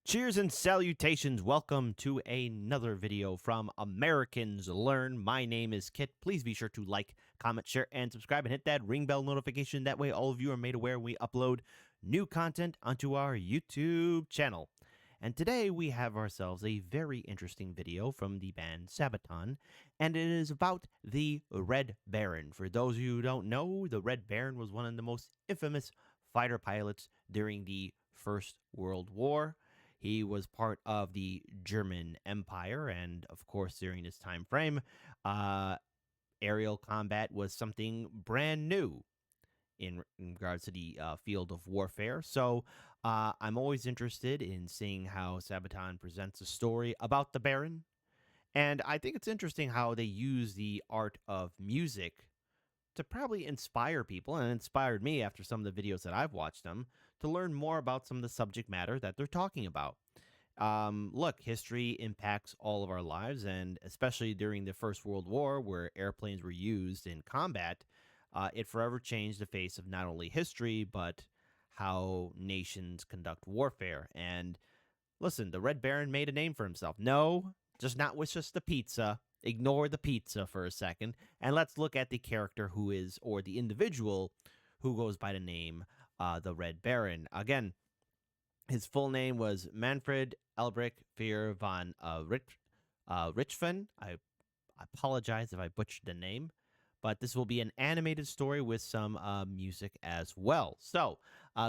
Cheers and salutations. Welcome to another video from Americans Learn. My name is Kit. Please be sure to like, comment, share, and subscribe, and hit that ring bell notification. That way all of you are made aware when we upload new content onto our YouTube channel. And today we have ourselves a very interesting video from the band SABATON, and it is about the Red Baron. For those of you who don't know, the Red Baron was one of the most infamous fighter pilots during the First World War. He was part of the German Empire, and of course, during this time frame, aerial combat was something brand new in regards to the field of warfare. So I'm always interested in seeing how Sabaton presents a story about the Baron, and I think it's interesting how they use the art of music to probably inspire people, and inspired me after some of the videos that I've watched them, to learn more about some of the subject matter that they're talking about. Look, history impacts all of our lives, and especially during the First World War, where airplanes were used in combat, it forever changed the face of not only history, but how nations conduct warfare. And listen, the Red Baron made a name for himself. No, just not with just the pizza. Ignore the pizza for a second, and let's look at the character who is, or the individual who goes by the name the Red Baron. Again, his full name was Manfred Elbrich Fear von Richthofen. I apologize if I butchered the name, but this will be an animated story with some music as well. So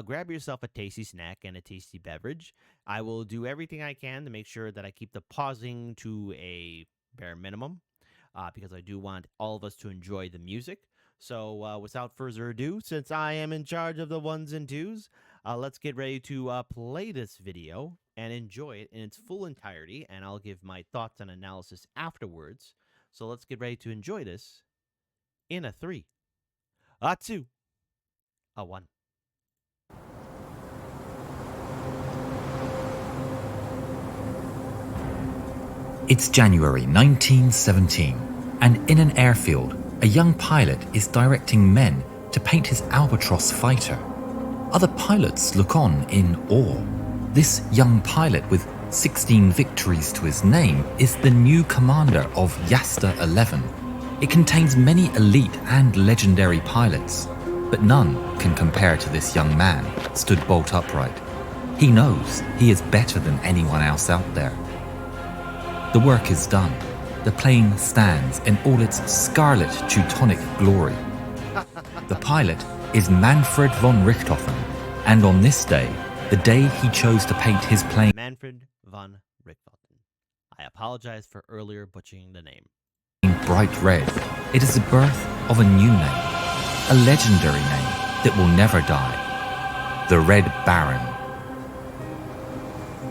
grab yourself a tasty snack and a tasty beverage. I will do everything I can to make sure that I keep the pausing to a bare minimum, because I do want all of us to enjoy the music. So without further ado, since I am in charge of the ones and twos, let's get ready to play this video and enjoy it in its full entirety, and I'll give my thoughts and analysis afterwards. So let's get ready to enjoy this in a 3, a 2, a 1. It's January 1917, and in an airfield, a young pilot is directing men to paint his Albatross fighter. Other pilots look on in awe. This young pilot, with 16 victories to his name, is the new commander of Yasta 11. It contains many elite and legendary pilots, but none can compare to this young man, stood bolt upright. He knows he is better than anyone else out there. The work is done. The plane stands in all its scarlet Teutonic glory. The pilot is Manfred von Richthofen, and on this day, the day he chose to paint his plane, Manfred von Richthofen. I apologize for earlier butchering the name. Bright red, it is the birth of a new name, a legendary name that will never die, the Red Baron.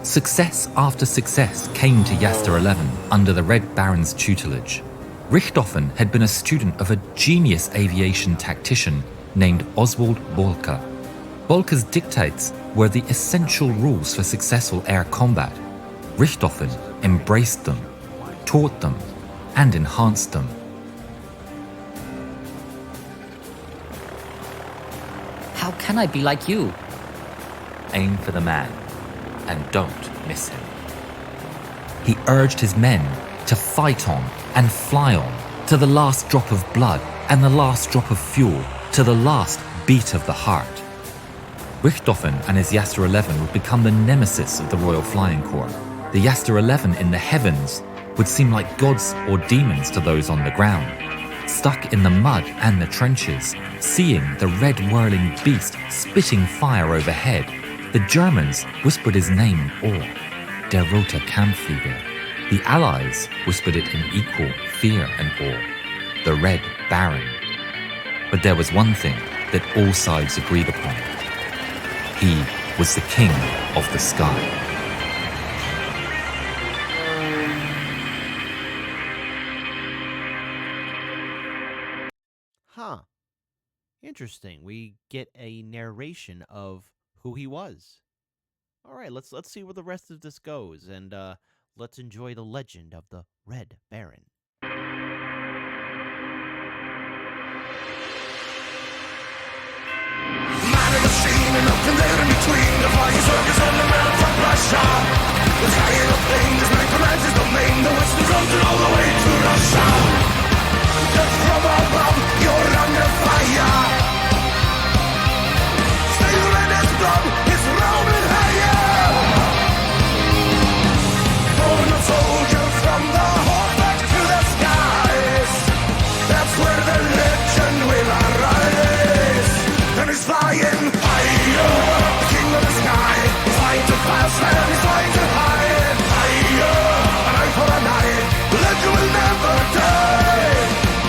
Success after success came to Yasta 11 under the Red Baron's tutelage. Richthofen had been a student of a genius aviation tactician named Oswald Boelcke. Boelcke's dictates were the essential rules for successful air combat. Richthofen embraced them, taught them, and enhanced them. How can I be like you? Aim for the man, and don't miss him. He urged his men to fight on and fly on to the last drop of blood and the last drop of fuel, to the last beat of the heart. Richthofen and his Yasta 11 would become the nemesis of the Royal Flying Corps. The Yasta 11 in the heavens would seem like gods or demons to those on the ground. Stuck in the mud and the trenches, seeing the red whirling beast spitting fire overhead, the Germans whispered his name in awe, Der Rote Kampfflieger. The Allies whispered it in equal fear and awe, the Red Baron. But there was one thing that all sides agreed upon. He was the king of the sky. Huh. Interesting. We get a narration of who he was. All right, let's see where the rest of this goes, and let's enjoy the legend of the Red Baron. Machine and nothing there in between. The flying circus on the mountain. Russia. The sky in a plane, this man commands his domain. The western frontier all the way to Russia. Just from above, you're under fire. Stay red as blood, it's roaming higher. Born a soldier from the horseback to the skies. That's where the legend will arise. And he's flying higher, the king of the sky. He's flying too fast and he's flying too high. Higher, an eye for an eye. The legend will never die.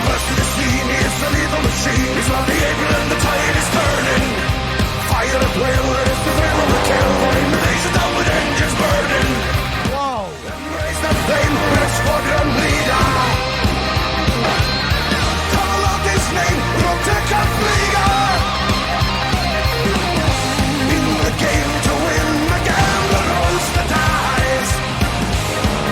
Burst to the scene, it's a lethal machine. He's on the April and the tide is turning. Fire at will, it's the thrill of the kill. For invasion down with engines burning. Whoa! And raise the flame with a squadron leader. Call out his name, Roteca Flieger. In the game to win, the gambler rolls the dice.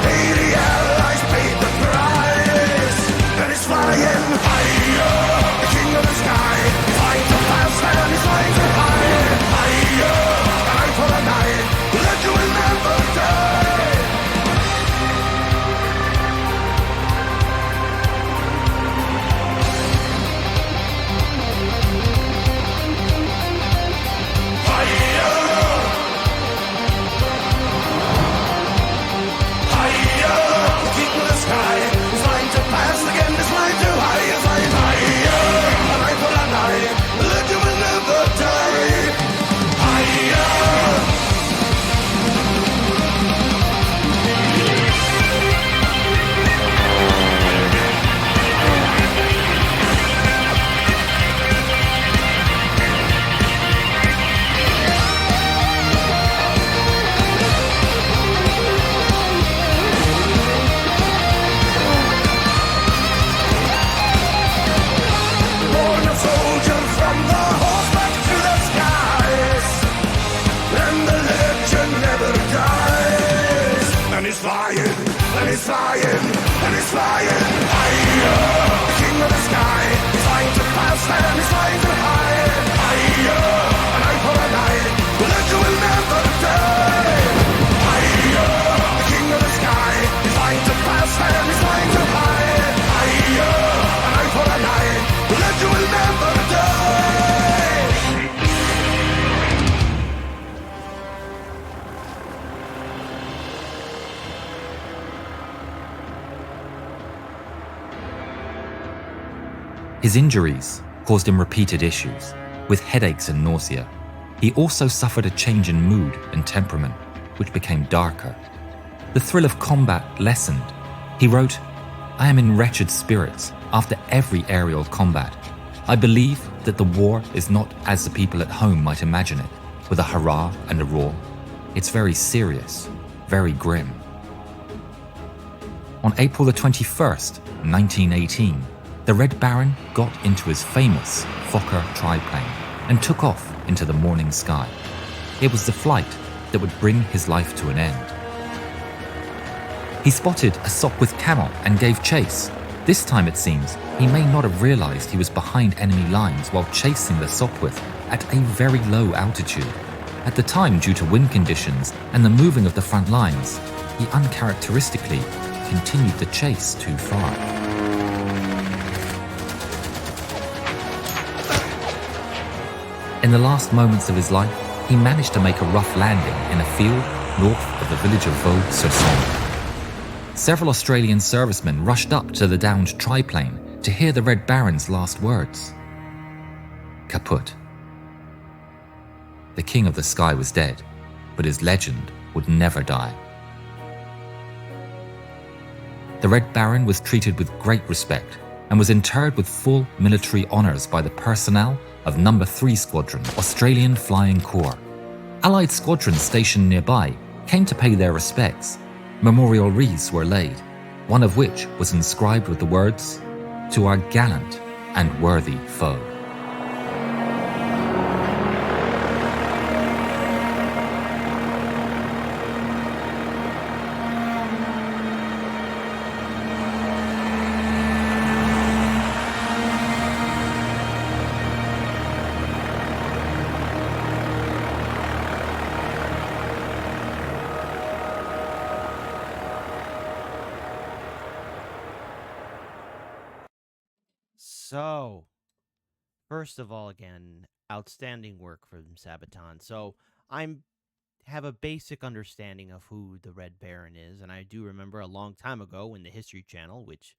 80 allies paid the price. And he's flying higher, the king of the sky. Flying too fast and he's flying too high. Higher, an eye for an eye. The legend will never die. Born a soldier from the horseback to the skies. And the legend never dies. And he's flying, and he's flying, and he's flying higher. The king of the sky. He's flying too fast and he's flying too high. Higher, an eye for an eye. The legend will never die. Higher, the king of the sky. He's flying too fast and he's flying too high. Higher, an eye for an eye. The legend will never die. His injuries caused him repeated issues, with headaches and nausea. He also suffered a change in mood and temperament, which became darker. The thrill of combat lessened. He wrote, "I am in wretched spirits after every aerial combat. I believe that the war is not as the people at home might imagine it, with a hurrah and a roar. It's very serious, very grim." On April the 21st, 1918, the Red Baron got into his famous Fokker triplane and took off into the morning sky. It was the flight that would bring his life to an end. He spotted a Sopwith camel and gave chase. This time, it seems, he may not have realized he was behind enemy lines while chasing the Sopwith at a very low altitude. At the time, due to wind conditions and the moving of the front lines, he uncharacteristically continued the chase too far. In the last moments of his life, he managed to make a rough landing in a field north of the village of Vaux-sur-Somme. Several Australian servicemen rushed up to the downed triplane to hear the Red Baron's last words. Kaput. The king of the sky was dead, but his legend would never die. The Red Baron was treated with great respect and was interred with full military honours by the personnel of No. 3 Squadron, Australian Flying Corps. Allied squadrons stationed nearby came to pay their respects. Memorial wreaths were laid, one of which was inscribed with the words, "To our gallant and worthy foe." So, first of all, again, outstanding work from Sabaton. So, I'm have a basic understanding of who the Red Baron is, and I do remember a long time ago when the History Channel, which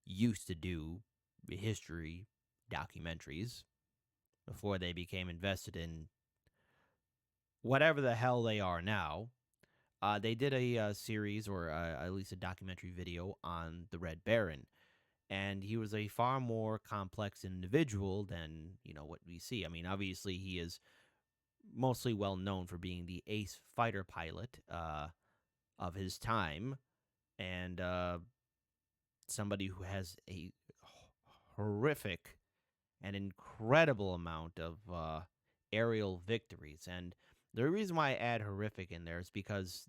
used to do history documentaries before they became invested in whatever the hell they are now, they did a series or at least a documentary video on the Red Baron. And he was a far more complex individual than what we see. I mean, obviously he is mostly well known for being the ace fighter pilot of his time, and somebody who has a horrific and incredible amount of aerial victories. And the reason why I add horrific in there is because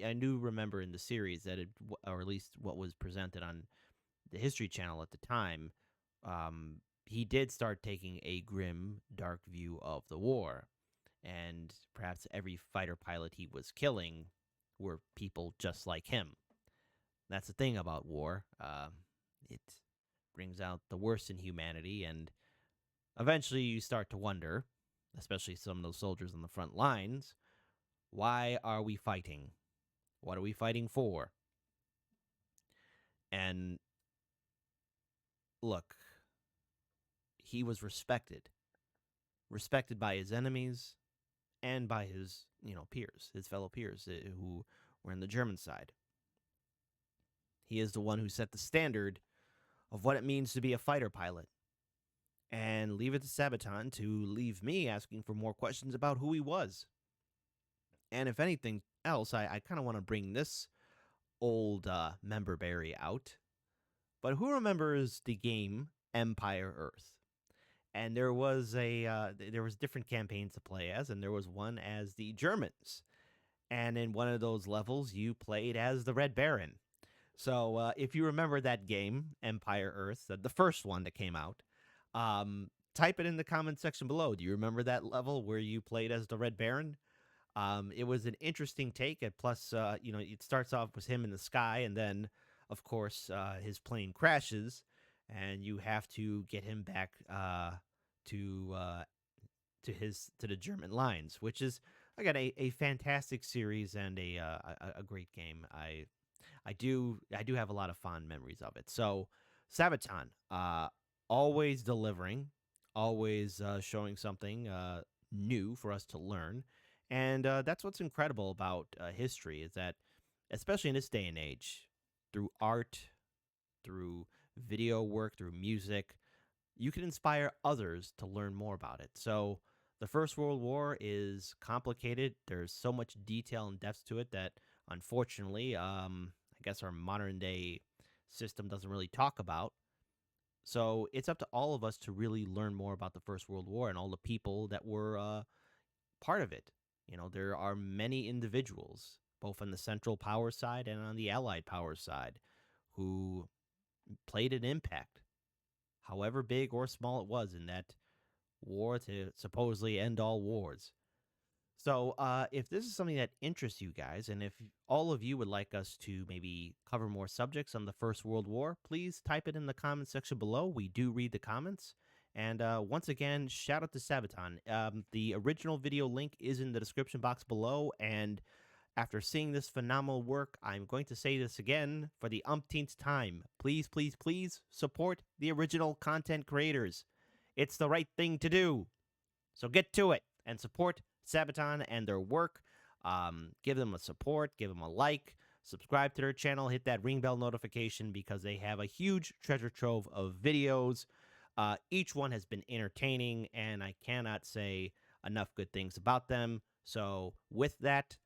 I do remember in the series that or at least what was presented on the History Channel at the time, he did start taking a grim, dark view of the war. And perhaps every fighter pilot he was killing were people just like him. That's the thing about war. It brings out the worst in humanity, and eventually you start to wonder, especially some of those soldiers on the front lines, why are we fighting? What are we fighting for? And look, he was respected by his enemies and by his, peers, his fellow peers who were in the German side. He is the one who set the standard of what it means to be a fighter pilot. And leave it to Sabaton to leave me asking for more questions about who he was. And if anything else, I kind of want to bring this old member berry out. But who remembers the game Empire Earth? And there was different campaigns to play as, and there was one as the Germans. And in one of those levels, you played as the Red Baron. So if you remember that game, Empire Earth, the first one that came out, type it in the comment section below. Do you remember that level where you played as the Red Baron? It was an interesting take. And plus, it starts off with him in the sky, and then, of course, his plane crashes, and you have to get him back to the German lines, which is again a fantastic series and a great game. I do have a lot of fond memories of it. So Sabaton, always delivering, always showing something new for us to learn, and that's what's incredible about history is that, especially in this day and age, through art, through video work, through music, you can inspire others to learn more about it. So the First World War is complicated. There's so much detail and depth to it that, unfortunately, I guess our modern day system doesn't really talk about. So it's up to all of us to really learn more about the First World War and all the people that were part of it. There are many individuals, both on the Central Power side and on the Allied Power side, who played an impact, however big or small it was, in that war to supposedly end all wars. So if this is something that interests you guys, and if all of you would like us to maybe cover more subjects on the First World War, please type it in the comment section below. We do read the comments. And once again, shout out to Sabaton. The original video link is in the description box below, and after seeing this phenomenal work, I'm going to say this again for the umpteenth time. Please, please, please support the original content creators. It's the right thing to do. So get to it and support Sabaton and their work. Give them a support, give them a like, subscribe to their channel, hit that ring bell notification because they have a huge treasure trove of videos. Each one has been entertaining, and I cannot say enough good things about them. So with that,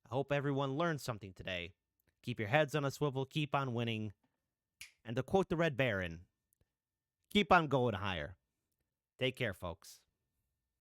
I hope everyone learned something today. Keep your heads on a swivel, keep on winning, and to quote the Red Baron, keep on going higher. Take care, folks.